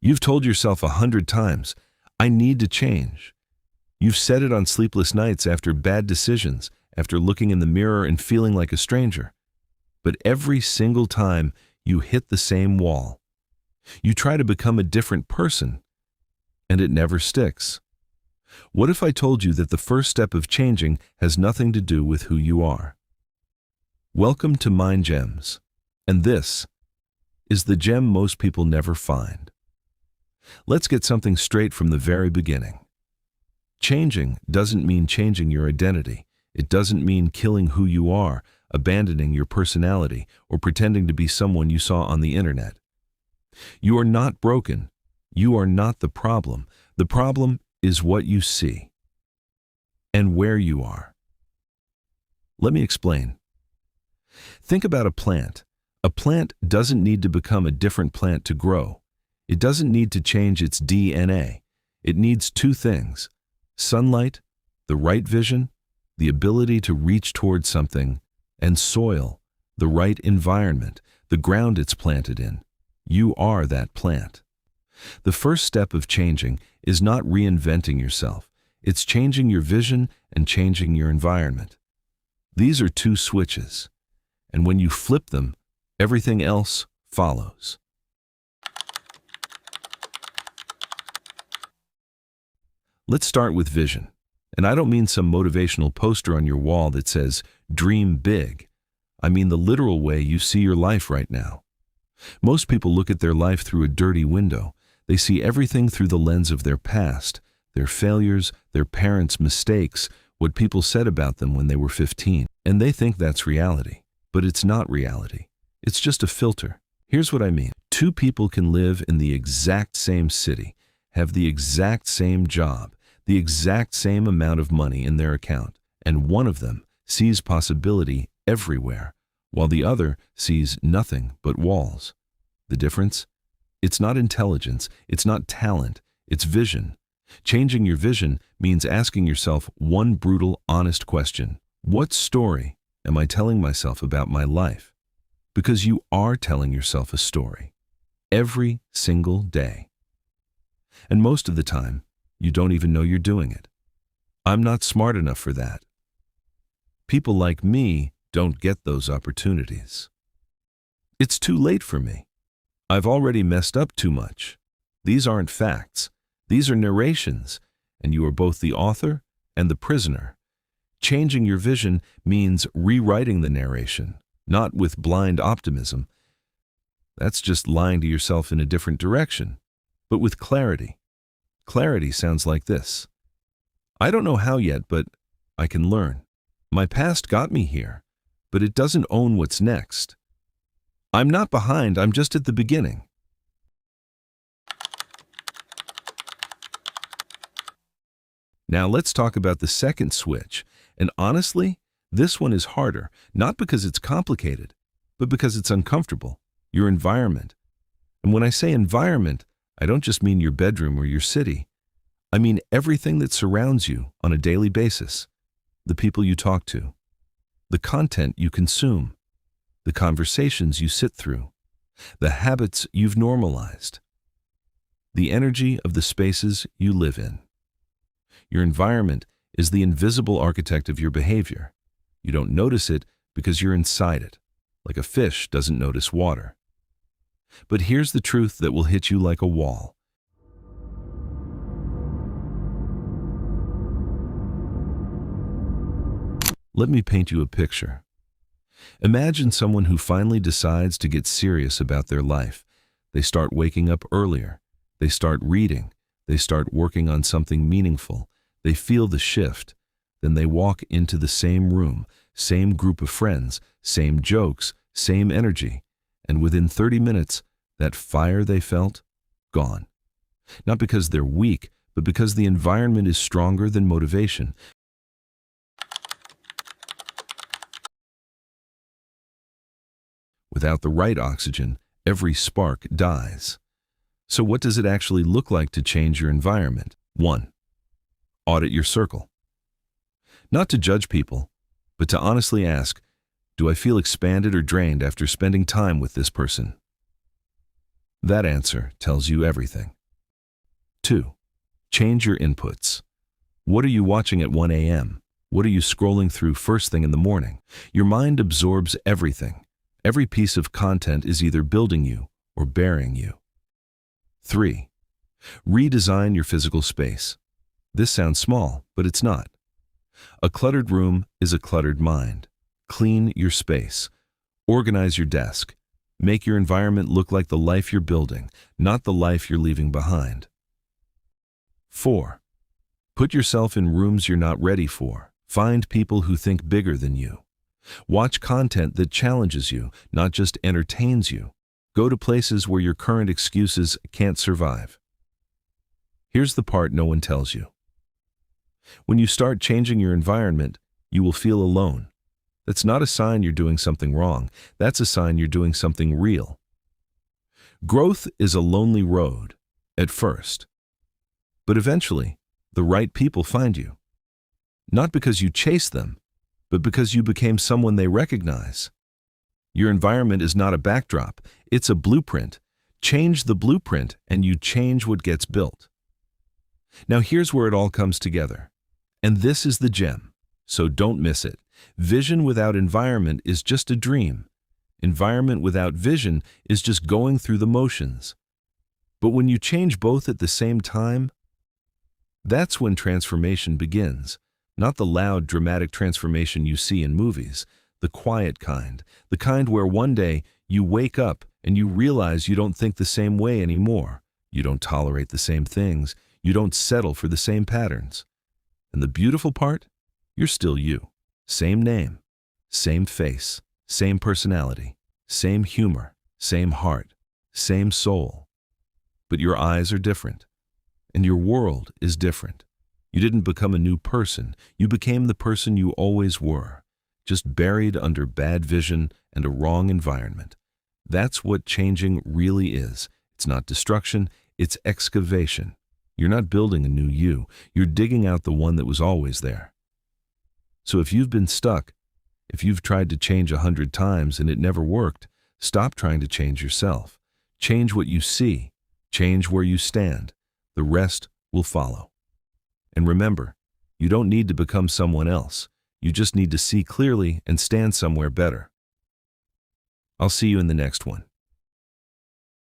You've told yourself 100 times, I need to change. You've said it on sleepless nights after bad decisions, after looking in the mirror and feeling like a stranger. But every single time, you hit the same wall. You try to become a different person, and it never sticks. What if I told you that the first step of changing has nothing to do with who you are? Welcome to Mind Gems, and this is the gem most people never find. Let's get something straight from the very beginning. Changing doesn't mean changing your identity. It doesn't mean killing who you are, abandoning your personality, or pretending to be someone you saw on the internet. You are not broken. You are not the problem. The problem is what you see and where you are. Let me explain. Think about a plant. A plant doesn't need to become a different plant to grow. It doesn't need to change its DNA. It needs two things: sunlight, the right vision, the ability to reach towards something, and soil, the right environment, the ground it's planted in. You are that plant. The first step of changing is not reinventing yourself. It's changing your vision and changing your environment. These are two switches, and when you flip them, everything else follows. Let's start with vision. And I don't mean some motivational poster on your wall that says, "Dream big." I mean the literal way you see your life right now. Most people look at their life through a dirty window. They see everything through the lens of their past, their failures, their parents' mistakes, what people said about them when they were 15. And they think that's reality. But it's not reality. It's just a filter. Here's what I mean. Two people can live in the exact same city, have the exact same job, the exact same amount of money in their account, and one of them sees possibility everywhere, while the other sees nothing but walls. The difference? It's not intelligence, it's not talent, it's vision. Changing your vision means asking yourself one brutal, honest question. What story am I telling myself about my life? Because you are telling yourself a story every single day. And most of the time, you don't even know you're doing it. I'm not smart enough for that. People like me don't get those opportunities. It's too late for me. I've already messed up too much. These aren't facts. These are narrations, and you are both the author and the prisoner. Changing your vision means rewriting the narration, not with blind optimism. That's just lying to yourself in a different direction, but with clarity. Clarity sounds like this. I don't know how yet, but I can learn. My past got me here, but it doesn't own what's next. I'm not behind, I'm just at the beginning. Now let's talk about the second switch. And honestly, this one is harder, not because it's complicated, but because it's uncomfortable. Your environment. And when I say environment, I don't just mean your bedroom or your city. I mean everything that surrounds you on a daily basis. The people you talk to, the content you consume, the conversations you sit through, the habits you've normalized, the energy of the spaces you live in. Your environment is the invisible architect of your behavior. You don't notice it because you're inside it, like a fish doesn't notice water. But here's the truth that will hit you like a wall. Let me paint you a picture. Imagine someone who finally decides to get serious about their life. They start waking up earlier. They start reading. They start working on something meaningful. They feel the shift. Then they walk into the same room, same group of friends, same jokes, same energy. And within 30 minutes, that fire they felt, gone. Not because they're weak, but because the environment is stronger than motivation. Without the right oxygen, every spark dies. So what does it actually look like to change your environment? 1. Audit your circle. Not to judge people, but to honestly ask, do I feel expanded or drained after spending time with this person? That answer tells you everything. 2. Change your inputs. What are you watching at 1 a.m.? What are you scrolling through first thing in the morning? Your mind absorbs everything. Every piece of content is either building you or burying you. 3. Redesign your physical space. This sounds small, but it's not. A cluttered room is a cluttered mind. Clean your space. Organize your desk. Make your environment look like the life you're building, not the life you're leaving behind. 4. Put yourself in rooms you're not ready for. Find people who think bigger than you. Watch content that challenges you, not just entertains you. Go to places where your current excuses can't survive. Here's the part no one tells you. When you start changing your environment, you will feel alone. That's not a sign you're doing something wrong. That's a sign you're doing something real. Growth is a lonely road, at first. But eventually, the right people find you. Not because you chase them, but because you became someone they recognize. Your environment is not a backdrop, it's a blueprint. Change the blueprint and you change what gets built. Now here's where it all comes together. And this is the gem, so don't miss it. Vision without environment is just a dream. Environment without vision is just going through the motions. But when you change both at the same time, that's when transformation begins. Not the loud, dramatic transformation you see in movies, the quiet kind, the kind where one day you wake up and you realize you don't think the same way anymore. You don't tolerate the same things. You don't settle for the same patterns. And the beautiful part? You're still you. Same name, same face, same personality, same humor, same heart, same soul. But your eyes are different, and your world is different. You didn't become a new person. You became the person you always were, just buried under bad vision and a wrong environment. That's what changing really is. It's not destruction, it's excavation. You're not building a new you. You're digging out the one that was always there. So if you've been stuck, if you've tried to change 100 times and it never worked, stop trying to change yourself. Change what you see. Change where you stand. The rest will follow. And remember, you don't need to become someone else. You just need to see clearly and stand somewhere better. I'll see you in the next one.